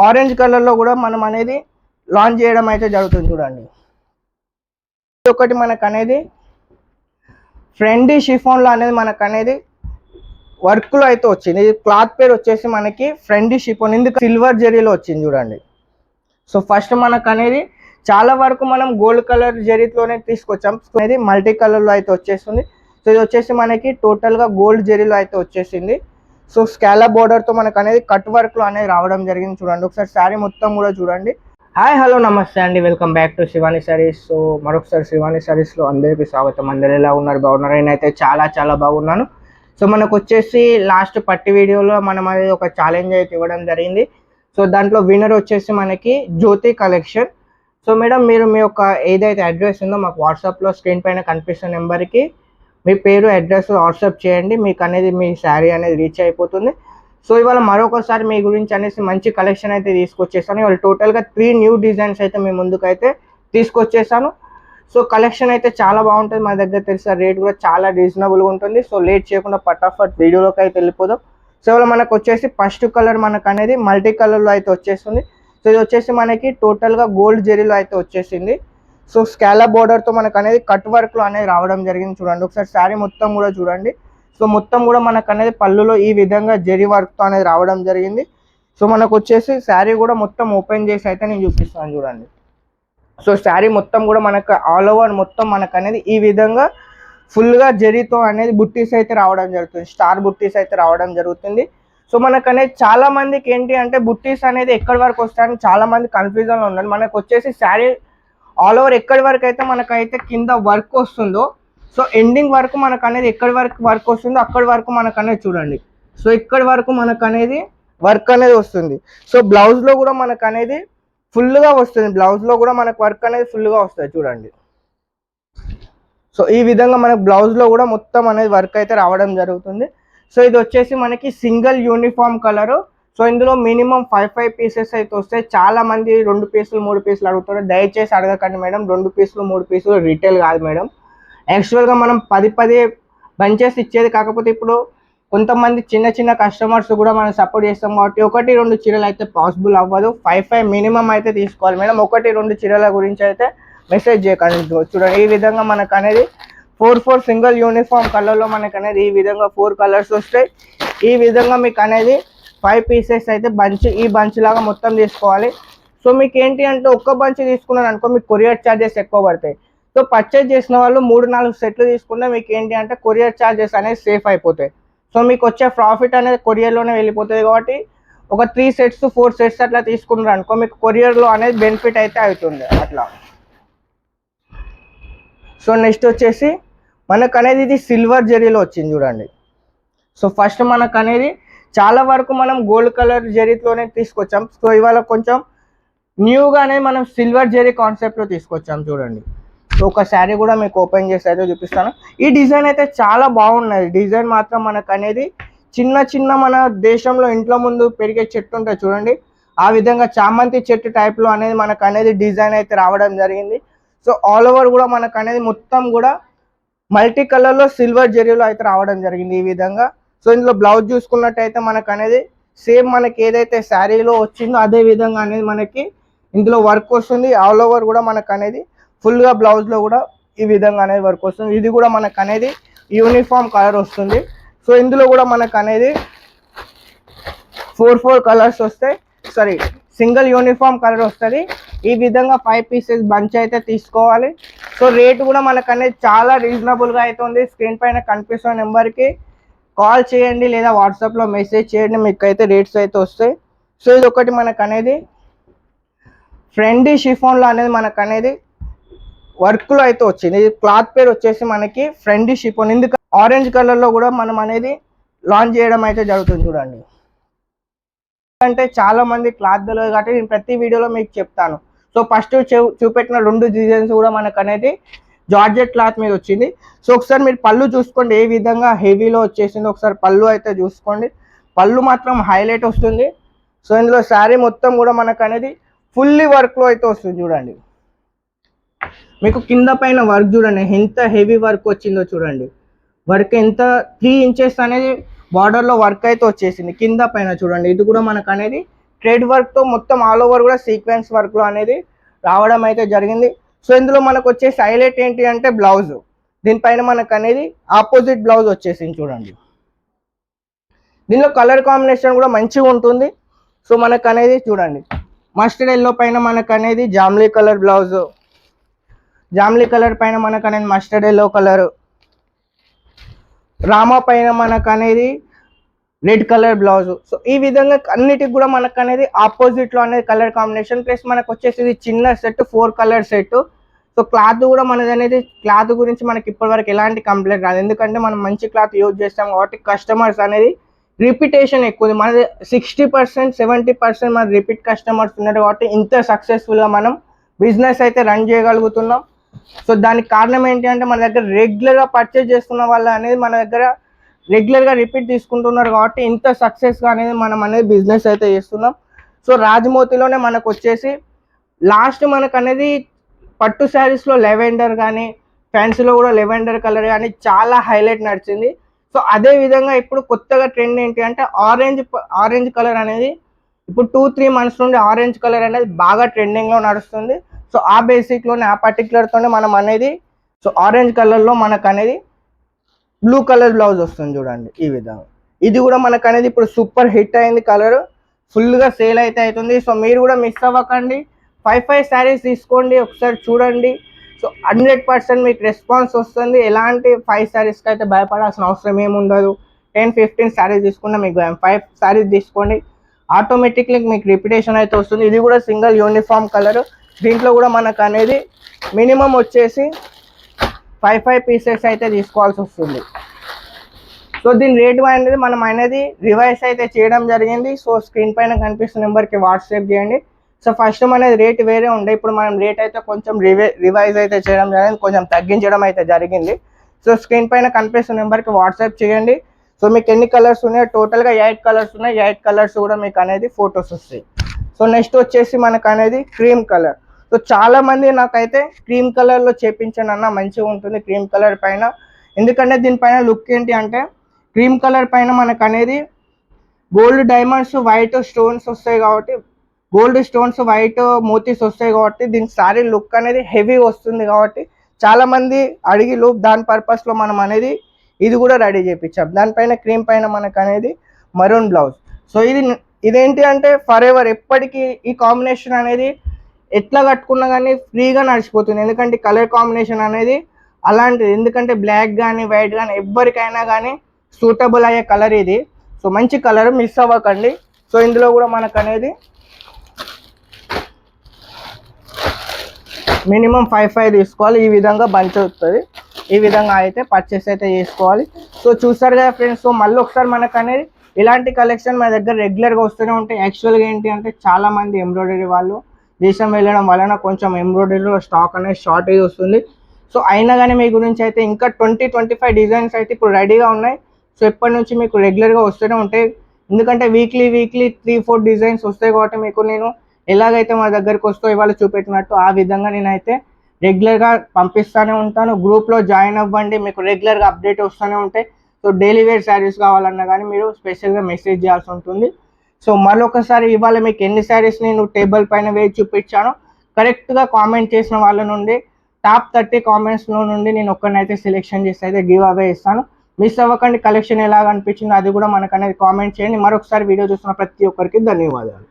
Orange కలర్లో కూడా మనం అనేది లాంచ్ చేయడం అయితే జరుగుతుంది చూడండి. ఇది ఒకటి మనకు అనేది ఫ్రెండీ షిఫాన్లో అనేది మనకు అనేది వర్క్లో అయితే వచ్చింది. ఇది క్లాత్ పేరు వచ్చేసి మనకి ఫ్రెండీ షిఫాన్, ఇందుకు సిల్వర్ జరీలో వచ్చింది చూడండి. సో ఫస్ట్ మనకు అనేది చాలా వరకు మనం గోల్డ్ కలర్ జరీతోనే తీసుకొచ్చాం. అనేది మల్టీ కలర్లో అయితే వచ్చేస్తుంది. సో ఇది వచ్చేసి మనకి టోటల్గా గోల్డ్ జరీలో అయితే వచ్చేసింది. సో స్కాలప్ బోర్డర్తో మనకు అనేది కట్ వర్క్లో అనేది రావడం జరిగింది చూడండి. ఒకసారి శారీ మొత్తం కూడా చూడండి. హాయ్ హలో నమస్తే అండి, welcome back to Shivani saris. So మరొకసారి శివాని సారీస్లో అందరికీ స్వాగతం. అందరు ఎలా ఉన్నారు? బాగున్నారు? నేనైతే చాలా బాగున్నాను. సో మనకు వచ్చేసి లాస్ట్ పట్టి వీడియోలో మనం అనేది ఒక ఛాలెంజ్ అయితే ఇవ్వడం జరిగింది. సో దాంట్లో విన్నర్ వచ్చేసి మనకి జ్యోతి కలెక్షన్. సో మేడం, మీరు మీ యొక్క ఏదైతే అడ్రస్ ఉందో మాకు వాట్సాప్లో స్క్రీన్ పైన కనిపిస్తున్న నెంబర్కి మీ పేరు అడ్రస్ వాట్సాప్ చేయండి. మీకు అనేది మీ శారీ అనేది రీచ్ అయిపోతుంది. సో ఇవాళ మరొకసారి మీ గురించి అనేసి మంచి కలెక్షన్ అయితే తీసుకొచ్చేసాను. ఇవాళ టోటల్గా 3 న్యూ డిజైన్స్ అయితే మీ ముందుకు అయితే తీసుకొచ్చేసాను. సో కలెక్షన్ అయితే చాలా బాగుంటుంది. మా దగ్గర తెలిసిన రేట్ కూడా చాలా రీజనబుల్గా ఉంటుంది. సో లేట్ చేయకుండా ఫటాఫట్ వీడియోలోకి అయితే వెళ్ళిపోదాం. సో ఇవాళ మనకు వచ్చేసి ఫస్ట్ కలర్ మనకు అనేది మల్టీ కలర్లో అయితే వచ్చేస్తుంది. సో ఇది వచ్చేసి మనకి టోటల్గా గోల్డ్ జెరీలో అయితే వచ్చేసింది. సో స్కాలప్ బోర్డర్తో మనకు అనేది కట్ వర్క్లో అనేది రావడం జరిగింది చూడండి. ఒకసారి శారీ మొత్తం కూడా చూడండి. సో మొత్తం కూడా మనకు అనేది పళ్ళులో ఈ విధంగా జెరీ వర్క్తో అనేది రావడం జరిగింది. సో మనకు వచ్చేసి శారీ కూడా మొత్తం ఓపెన్ చేసి అయితే నేను చూపిస్తాను చూడండి. సో శారీ మొత్తం కూడా మనకు ఆల్ ఓవర్ మొత్తం మనకు అనేది ఈ విధంగా ఫుల్గా జెరీతో అనేది బుట్టీస్ అయితే రావడం జరుగుతుంది. స్టార్ బుట్టీస్ అయితే రావడం జరుగుతుంది. సో మనకు అనేది చాలా మందికి ఏంటి అంటే బుట్టీస్ అనేది ఎక్కడి వరకు వస్తాయని చాలా మంది కన్ఫ్యూజన్లో ఉన్నారు. మనకు వచ్చేసి శారీ ఆల్ ఓవర్ ఎక్కడి వరకు అయితే మనకైతే కింద వర్క్ వస్తుందో, సో ఎండింగ్ వరకు మనకు అనేది ఎక్కడి వరకు వర్క్ వస్తుందో అక్కడి వరకు మనకు అనేది చూడండి. సో ఇక్కడి వరకు మనకు అనేది వర్క్ అనేది వస్తుంది. సో బ్లౌజ్లో కూడా మనకు అనేది ఫుల్గా వస్తుంది. బ్లౌజ్లో కూడా మనకు వర్క్ అనేది ఫుల్గా వస్తుంది చూడండి. సో ఈ విధంగా మనకు బ్లౌజ్లో కూడా మొత్తం అనేది వర్క్ అయితే రావడం జరుగుతుంది. సో ఇది వచ్చేసి మనకి సింగిల్ యూనిఫామ్ కలరు. సో ఇందులో మినిమం 5 పీసెస్ అయితే వస్తాయి. చాలా మంది 2 పీసులు 3 పీసులు అడుగుతారు. దయచేసి అడగకండి మేడం, 2 పీసులు 3 పీసులు రీటైల్ కాదు మేడం. యాక్చువల్గా మనం 10 బంచెస్ ఇచ్చేది. కాకపోతే ఇప్పుడు కొంతమంది చిన్న కస్టమర్స్ కూడా మనం సపోర్ట్ చేస్తాం కాబట్టి 1-2 చీరలు అయితే పాసిబుల్ అవ్వదు. 5 మినిమం అయితే తీసుకోవాలి మేడం. 1-2 చీరల గురించి అయితే మెసేజ్ చేయకండి. చూడండి ఈ విధంగా మనకు అనేది 4 సింగిల్ యూనిఫామ్ కలర్లో మనకు అనేది ఈ విధంగా 4 కలర్స్ వస్తాయి. ఈ విధంగా మీకు అనేది 5 పీసెస్ అయితే ఈ బంచ్ లాగా మొత్తం తీసుకోవాలి. సో మీకు ఏంటి అంటే ఒక్క బంచ్ తీసుకున్నారు అనుకో మీకు కొరియర్ ఛార్జెస్ ఎక్కువ పడతాయి. సో పర్చేజ్ చేసిన వాళ్ళు 3-4 సెట్లు తీసుకుంటే మీకు ఏంటి అంటే కొరియర్ ఛార్జెస్ అనేది సేఫ్ అయిపోతాయి. సో మీకు వచ్చే ప్రాఫిట్ అనేది కొరియర్లోనే వెళ్ళిపోతుంది. కాబట్టి ఒక 3 సెట్స్ 4 సెట్స్ అట్లా తీసుకున్నారు అనుకో మీకు కొరియర్లో అనేది బెనిఫిట్ అయితే అవుతుంది అట్లా. సో నెక్స్ట్ వచ్చేసి మనకు అనేది ఇది సిల్వర్ జరీలో వచ్చింది చూడండి. సో ఫస్ట్ మనకు అనేది చాలా వరకు మనం గోల్డ్ కలర్ జరీతోనే తీసుకొచ్చాం. సో ఇవాళ కొంచెం న్యూగానే మనం సిల్వర్ జరీ కాన్సెప్ట్లో తీసుకొచ్చాం చూడండి. సో ఒక శారీ కూడా మీకు ఓపెన్ చేసి అయితే చూపిస్తాను. ఈ డిజైన్ అయితే చాలా బాగున్నది. డిజైన్ మాత్రం మనకు అనేది చిన్న మన దేశంలో ఇంట్లో ముందు పెరిగే చెట్టు ఉంటుంది చూడండి, ఆ విధంగా చామంతి చెట్టు టైప్లో అనేది మనకు అనేది డిజైన్ అయితే రావడం జరిగింది. సో ఆల్ ఓవర్ కూడా మనకు అనేది మొత్తం కూడా మల్టీ కలర్లో సిల్వర్ జరీలో అయితే రావడం జరిగింది ఈ విధంగా. సో ఇందులో బ్లౌజ్ చూసుకున్నట్టయితే మనకు అనేది సేమ్ మనకి ఏదైతే శారీలో వచ్చిందో అదే విధంగా అనేది మనకి ఇందులో వర్క్ వస్తుంది. ఆల్ ఓవర్ కూడా మనకు అనేది ఫుల్గా బ్లౌజ్లో కూడా ఈ విధంగా అనేది వర్క్ వస్తుంది. ఇది కూడా మనకు అనేది యూనిఫామ్ కలర్ వస్తుంది. సో ఇందులో కూడా మనకు అనేది 4 కలర్స్ వస్తాయి. సారీ, సింగిల్ యూనిఫామ్ కలర్ వస్తుంది. ఈ విధంగా 5 పీసెస్ బంచ్ అయితే తీసుకోవాలి. సో రేటు కూడా మనకు అనేది చాలా రీజనబుల్గా అయితే ఉంది. స్క్రీన్ పైన కనిపిస్తున్న నెంబర్కి కాల్ చేయండి లేదా వాట్సాప్లో మెసేజ్ చేయండి, మీకు అయితే రేట్స్ అయితే వస్తాయి. సో ఇది ఒకటి మనకు అనేది ఫ్రెండీ షిఫాన్లో అనేది మనకు అనేది వర్క్లో అయితే వచ్చింది. ఇది క్లాత్ పేరు వచ్చేసి మనకి ఫ్రెండీ షిఫాన్, ఇందుకు ఆరెంజ్ కలర్లో కూడా మనం అనేది లాంచ్ చేయడం అయితే జరుగుతుంది చూడండి. అంటే చాలా మంది క్లాత్ తెలియదు కాబట్టి నేను ప్రతి వీడియోలో మీకు చెప్తాను. సో ఫస్ట్ చూపెట్టిన 2 డిజైన్స్ కూడా మనకు అనేది జార్జెట్ క్లాత్ మీద వచ్చింది. సో ఒకసారి మీరు పళ్ళు చూసుకోండి ఏ విధంగా హెవీలో వచ్చేసింది. ఒకసారి పళ్ళు అయితే చూసుకోండి, పళ్ళు మాత్రం హైలైట్ వస్తుంది. సో ఇందులో శారీ మొత్తం కూడా మనకు అనేది ఫుల్లీ వర్క్లో అయితే వస్తుంది చూడండి. మీకు కింద పైన వర్క్ చూడండి ఎంత హెవీ వర్క్ వచ్చిందో చూడండి. వర్క్ ఎంత 3 ఇంచెస్ అనేది బార్డర్లో వర్క్ అయితే వచ్చేసింది కింద పైన చూడండి. ఇది కూడా మనకు అనేది థ్రెడ్ వర్క్తో మొత్తం ఆల్ ఓవర్ కూడా సీక్వెన్స్ వర్క్లో అనేది రావడం అయితే జరిగింది. సో ఇందులో మనకు వచ్చేసి హైలైట్ ఏంటి అంటే బ్లౌజ్, దీనిపైన మనకు అనేది ఆపోజిట్ బ్లౌజ్ వచ్చేసింది చూడండి. దీనిలో కలర్ కాంబినేషన్ కూడా మంచిగా ఉంటుంది. సో మనకు అనేది చూడండి మస్టర్డ్ ఎల్లో పైన మనకు అనేది జామ్లీ కలర్ బ్లౌజ్, జామ్లీ కలర్ పైన మనకు అనేది మస్టర్డ్ ఎల్లో కలర్, రామా పైన మనకు అనేది రెడ్ కలర్ బ్లౌజ్. సో ఈ విధంగా అన్నిటికి కూడా మనకు అనేది ఆపోజిట్లో అనేది కలర్ కాంబినేషన్. ప్లస్ మనకు వచ్చేసి ఇది చిన్న set 4 colour set. So cloth కూడా మనది అనేది క్లాత్ గురించి మనకి ఇప్పటివరకు ఎలాంటి కంప్లైంట్ రాదు, ఎందుకంటే మనం మంచి క్లాత్ యూజ్ చేస్తాం కాబట్టి కస్టమర్స్ అనేది రిపీటేషన్ ఎక్కువ ఉంది. మనది 60% 70% మన రిపీట్ కస్టమర్స్ ఉన్నారు కాబట్టి ఇంత సక్సెస్ఫుల్గా మనం బిజినెస్ అయితే రన్ చేయగలుగుతున్నాం. సో దానికి కారణం ఏంటి అంటే మన దగ్గర రెగ్యులర్గా పర్చేజ్ చేస్తున్న వాళ్ళు అనేది మన దగ్గర రెగ్యులర్గా రిపీట్ తీసుకుంటున్నారు కాబట్టి ఇంత సక్సెస్గా అనేది మనం అనేది బిజినెస్ అయితే చేస్తున్నాం. సో రాజమోతిలోనే మనకు వచ్చేసి లాస్ట్ మనకు అనేది పట్టు శారీస్లో లెవెండర్ కానీ ఫ్యాన్సీలో కూడా లెవెండర్ కలర్ కానీ చాలా హైలైట్ నడిచింది. సో అదే విధంగా ఇప్పుడు కొత్తగా ట్రెండ్ ఏంటి అంటే ఆరెంజ్ కలర్ అనేది ఇప్పుడు 2-3 months నుండి ఆరెంజ్ కలర్ అనేది బాగా ట్రెండింగ్లో నడుస్తుంది. సో ఆ బేసిక్లోనే ఆ పర్టికులర్తోనే మనం అనేది సో ఆరెంజ్ కలర్లో మనకు అనేది బ్లూ కలర్ బ్లౌజ్ వస్తుంది చూడండి ఈ విధంగా. ఇది కూడా మనకు అనేది ఇప్పుడు సూపర్ హిట్ అయింది, కలర్ ఫుల్గా సేల్ అయితే అవుతుంది. సో మీరు కూడా మిస్ అవ్వకండి, 5 శారీస్ తీసుకోండి, ఒకసారి చూడండి. సో 100% మీకు రెస్పాన్స్ వస్తుంది. ఎలాంటి 5 శారీస్కి అయితే భయపడాల్సిన అవసరం ఏముండదు. 10-15 శారీస్ తీసుకున్నా మీకు 5 శారీస్ తీసుకోండి, ఆటోమేటిక్లీ మీకు రిపిటేషన్ అయితే వస్తుంది. ఇది కూడా సింగిల్ యూనిఫామ్ కలర్. దీంట్లో కూడా మనకు అనేది మినిమం వచ్చేసి 5 పీసెస్ అయితే తీసుకోవాల్సి వస్తుంది. సో దీని రేటు అనేది మనం అనేది రివైజ్ అయితే చేయడం జరిగింది. సో స్క్రీన్ పైన కనిపిస్తున్న నెంబర్కి వాట్సాప్ చేయండి. సో ఫస్ట్ అనేది రేట్ వేరే ఉండే, ఇప్పుడు మనం రేట్ అయితే కొంచెం రివైజ్ అయితే చేయడం జరిగింది, కొంచెం తగ్గించడం అయితే జరిగింది. సో స్క్రీన్ పైన కనిపిస్తున్న నెంబర్కి వాట్సాప్ చేయండి. సో మీకు ఎన్ని కలర్స్ ఉన్నాయో టోటల్గా 8 కలర్స్ ఉన్నాయి, 8 కలర్స్ కూడా మీకు అనేది ఫొటోస్ వస్తాయి. సో నెక్స్ట్ వచ్చేసి మనకు అనేది క్రీమ్ కలర్. సో చాలామంది నాకైతే క్రీమ్ కలర్లో చేపించండి అన్న మంచిగా ఉంటుంది క్రీమ్ కలర్ పైన, ఎందుకంటే దీనిపైన లుక్ ఏంటి అంటే క్రీమ్ కలర్ పైన మనకు అనేది గోల్డ్ డైమండ్స్ వైట్ స్టోన్స్ వస్తాయి కాబట్టి, గోల్డ్ స్టోన్స్ వైట్ మోతీస్ వస్తాయి కాబట్టి దీని సారీ లుక్ అనేది హెవీ వస్తుంది కాబట్టి చాలామంది అడిగి లుక్ దాని పర్పస్లో మనం అనేది ఇది కూడా రెడీ చేయించాం. దానిపైన క్రీమ్ పైన మనకు అనేది మరూన్ బ్లౌజ్. సో ఇదేంటి అంటే ఫర్ ఎవర్ ఎప్పటికీ ఈ కాంబినేషన్ అనేది ఎట్లా కట్టుకున్నా కానీ ఫ్రీగా నడిచిపోతుంది, ఎందుకంటే కలర్ కాంబినేషన్ అనేది అలాంటిది. ఎందుకంటే బ్లాక్ కానీ వైట్ కానీ ఎవరికైనా కానీ సూటబుల్ అయ్యే కలర్ ఇది. సో మంచి కలర్, మిస్ అవ్వకండి. సో ఇందులో కూడా మనకు అనేది మినిమం 5 తీసుకోవాలి. ఈ విధంగా బంచ్ అవుతుంది, ఈ విధంగా అయితే పర్చేస్ అయితే చేసుకోవాలి. సో చూస్తారు కదా ఫ్రెండ్స్, సో మళ్ళీ ఒకసారి మనకు అనేది ఇలాంటి కలెక్షన్ మన దగ్గర రెగ్యులర్గా వస్తూనే ఉంటాయి. యాక్చువల్గా ఏంటి అంటే చాలామంది ఎంబ్రాయిడరీ వాళ్ళు దేశం వెళ్ళడం వలన కొంచెం ఎంబ్రాయిడరీలో స్టాక్ అనేది షార్టేజ్ వస్తుంది. సో అయినా కానీ మీ గురించి అయితే ఇంకా 20-25 డిజైన్స్ అయితే ఇప్పుడు రెడీగా ఉన్నాయి. సో ఎప్పటి నుంచి మీకు రెగ్యులర్గా వస్తూనే ఉంటాయి, ఎందుకంటే వీక్లీ 3-4 డిజైన్స్ వస్తాయి కాబట్టి మీకు నేను ఎలాగైతే మా దగ్గరికి వస్తో ఇవాళ చూపెట్టినట్టు ఆ విధంగా నేనైతే రెగ్యులర్గా పంపిస్తూనే ఉంటాను. గ్రూప్లో జాయిన్ అవ్వండి, మీకు రెగ్యులర్గా అప్డేట్ వస్తూనే ఉంటాయి. సో డైలీ వేర్ శారీస్ కావాలన్నా కానీ మీరు స్పెషల్గా మెసేజ్ చేయాల్సి ఉంటుంది. సో మరొకసారి ఇవాళ మీకు ఎన్ని శారీస్ నేను టేబుల్ పైన వేసి చూపించానో కరెక్ట్గా కామెంట్ చేసిన వాళ్ళ నుండి టాప్ 30 కామెంట్స్లో నుండి నేను ఒక్కరినైతే సెలెక్షన్ చేసి అయితే గివ్ అవే ఇస్తాను. మిస్ అవ్వకండి. కలెక్షన్ ఎలాగ అనిపించిందో అది కూడా మనకు అనేది కామెంట్ చేయండి. మరొకసారి వీడియో చూస్తున్న ప్రతి ఒక్కరికి ధన్యవాదాలు.